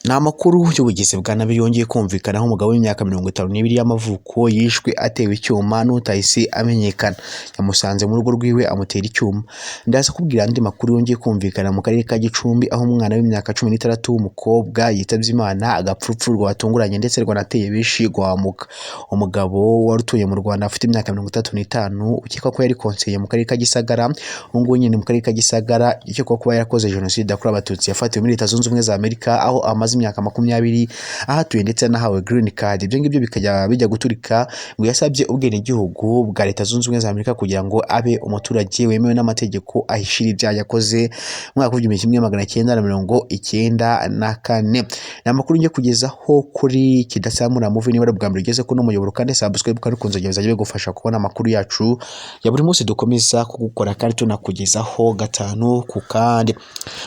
Ni amakuru y'ubugizi bwa nabi yongeye kumvikana aho umugabo w'imyaka 52 y'amavuko yishwe atewe icyuma n'utahise amenyekana. Yamusanze mu rugo rwiwe amutera icyuma. Ndaza kubwira andi makuru yongeye kumvikana mu karere ka Gicumbi aho umwana w'imyaka 16 w'umukobwa yitabye Imana agapfupfu rwatunguranye ndetse rwanateye bishi rwamuka. Umugabo wari utuye mu Rwanda afite imyaka 35 ukeka ko yari konseye mu karere ka Gisagara, ubwo nyine mu karere ka Gisagara ukeka ko yarakoze jenoside yakorewe abatutsi yafatiwe muri Leta Zunze Ubumwe za Amerika aho amaze imyaka 20 ahatuye ndetse anahawe green card. Ibyo ngibyo bikajya bijya guturika ngo yasabye ubwenegihugu bwa Leta Zunze Ubumwe za Amerika kugira ngo abe umuturage wemewe n'amategeko ahishira ibyaha yakoze mu mwaka w'1994. Ni amakuru ngiye kugezaho kuri Kidasamura Movie. Niba bwa mbere ugeze ko n'umuyoboro kandi subscribe kandi ukunze bizajya bigufasha kubona amakuru yacu ya buri munsi dukomeza kugukora kandi tunakugezaho gatanu ku kandi.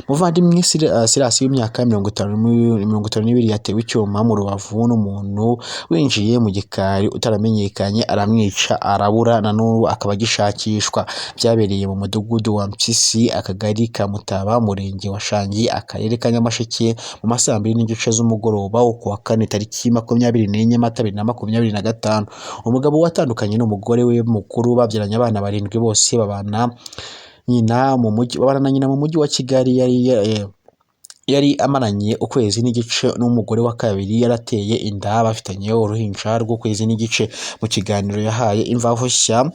Muvandimwe Silas w'imyaka 52 yatewe icyuma mu rubavu n'umuntu winjiye mu gikari utaramenyekanye aramwica arabura na n'ubu akaba agishakishwa. Byabereye mu mudugudu wa Mpyisi akagari ka Mutaba murenge wa Shangi akarere ka Nyamasheke mu masaa 2 n'igice z'umugoroba wo kuwa kane tariki 24 Mata 2025. Umugabo watandukanye n'umugore we mukuru babyaranye abana 7 bose babana nyina mu mujyi wa Kigali. Yari amaranye ukwezi n'igice n'umugore wa kabiri yarateye inda bafitanye uruhinja rw'ukwezi n'igice. Mu kiganiro yahaye Imvaho Nshya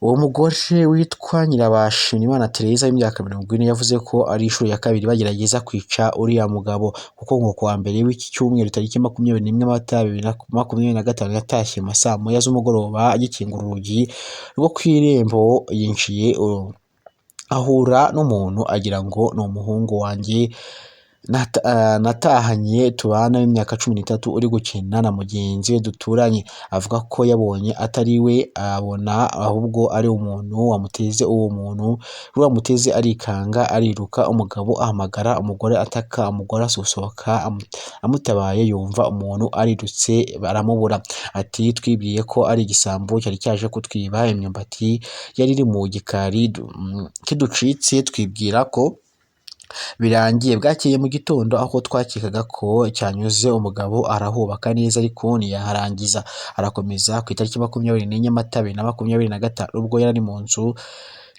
uwo mugore witwa Nyirabashimimana Teresa y'imyaka 40 yavuze ko ari inshuro ya kabiri bagerageza kwica uriya mugabo kuko ngo kuwa mbere w'iki cyumweru tariki 21 Mata 2025 yatashye mu saa 9 z'umugoroba agikingura urugi rwo ku irembo yinjiye ahura n'umuntu agira ngo ni umuhungu wanjye natahanye tubana w'imyaka 13 uri gukina na mugenzi we duturanye. Avuga ko yabonye atari we abona ahubwo ari umuntu wamuteze. Uwo muntu wamuteze arikanga ariruka. Umugabo ahamagara umugore ataka, umugore asusohoka amutabaye yumva umuntu arirutse baramubura. Ati twibwiye ko ari igisambo cyari cyaje kutwiba imyumbati yari iri mu gikari kiducitse twibwira ko birangiye. Bwakeye mu gitondo aho twakekaga ko cyanyuze umugabo arahubaka neza ariko ntiyaharangiza. Arakomeza ku itariki 24 Mata 2025 ubwo yari mu nzu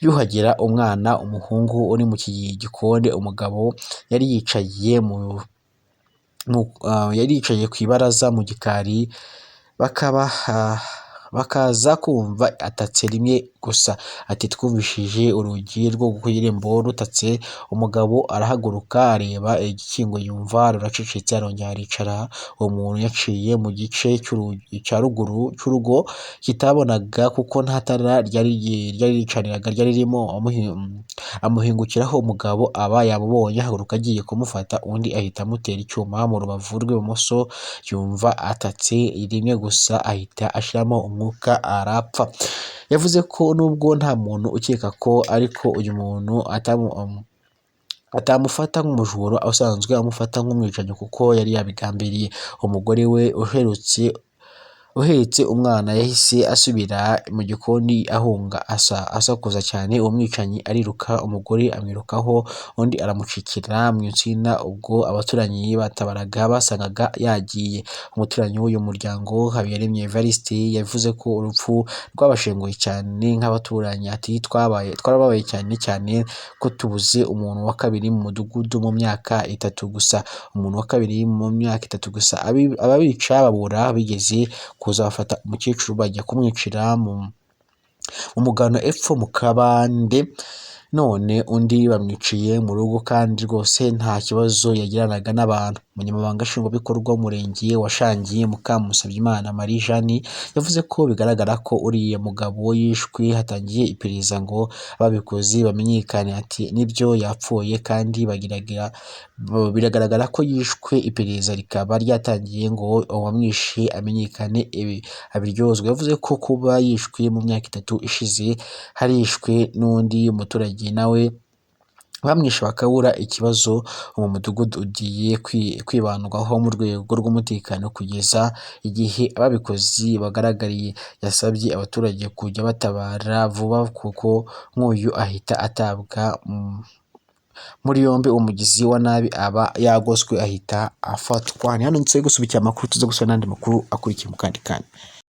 yuhagira umwana umuhungu uri mu gikoni. Umugabo yari yicaye ku ibaraza mu gikari bakaza kumva atatse rimwe gusa. Ati twumvishije urugi rwo ku irembo rutatse. Umugabo arahaguruka areba igikingo yumva ruracecetse arongera aricara. Uwo muntu yaciye mu gice cya ruguru cy'urugo kitabonaga kuko nta tara ryaricaniraga ryari ririmo. Amuhingukiraho umugabo aba yamubonye ahaguruka agiye kumufata, undi ahita amutera icyuma mu rubavu rw'ibumoso. Yumva atatse rimwe gusa ahita ashiramo umwuka arapfa. Yavuze ko nubwo nta muntu ukeka ko ariko uyu muntu atamufata nk'umujura usanzwe amufata nk'umwicanyi kuko yari yabigambiriye. Umugore we uhetse umwana yahise asubira mu gikoni ahunga asakuza cyane. Uwo mwicanyi ariruka, umugore amwirukaho, undi aramucikira mu nsina. Ubwo abaturanyi batabaraga basangaga yagiye. Umuturanyi w'uyu muryango Habiyaremye Evariste yavuze ko urupfu rwabashenguye cyane nk'abaturanyi. Ati twarababaye cyane ko tubuze umuntu wa kabiri mu mudugudu mu myaka 3 gusa. Umuntu wa kabiri mu myaka 3 gusa. Ababica babura bigeze kuza bafata umukecuru bajya kumwicira mu mugano epfo mu kabande, none undi bamwiciye mu rugo kandi rwose nta kibazo yagiranaga n'abantu. Umunyamabanga Nshingwabikorwa w'Umurenge wa Shangi Mukamusabyimana Marie Jeanne yavuze ko bigaragara ko uriya mugabo yishwe hatangiye iperereza ngo ababikoze bamenyekane. Ati nibyo yapfuye kandi biragaragara ko yishwe, iperereza rikaba ryatangiye ngo uwamwishe amenyekane abiryozwe. Yavuze ko kuba yishwe mu myaka 3 ishize harishwe n'undi muturage nawe bamwishe bakabura, ikibazo mu mudugudu ugiye kwibandwaho mu rwego rw'umutekano kugeza igihe ababikozi bagaragariye. Yasabye abaturage kujya batabara vuba kuko nk'uyu ahita atabwa muri yombi umugizi wa nabi aba yagoswe ahita afatwa. Ni hano nsoje gusubikira amakuru tuza gusubira n'andi makuru akurikiye mu kandi kanya.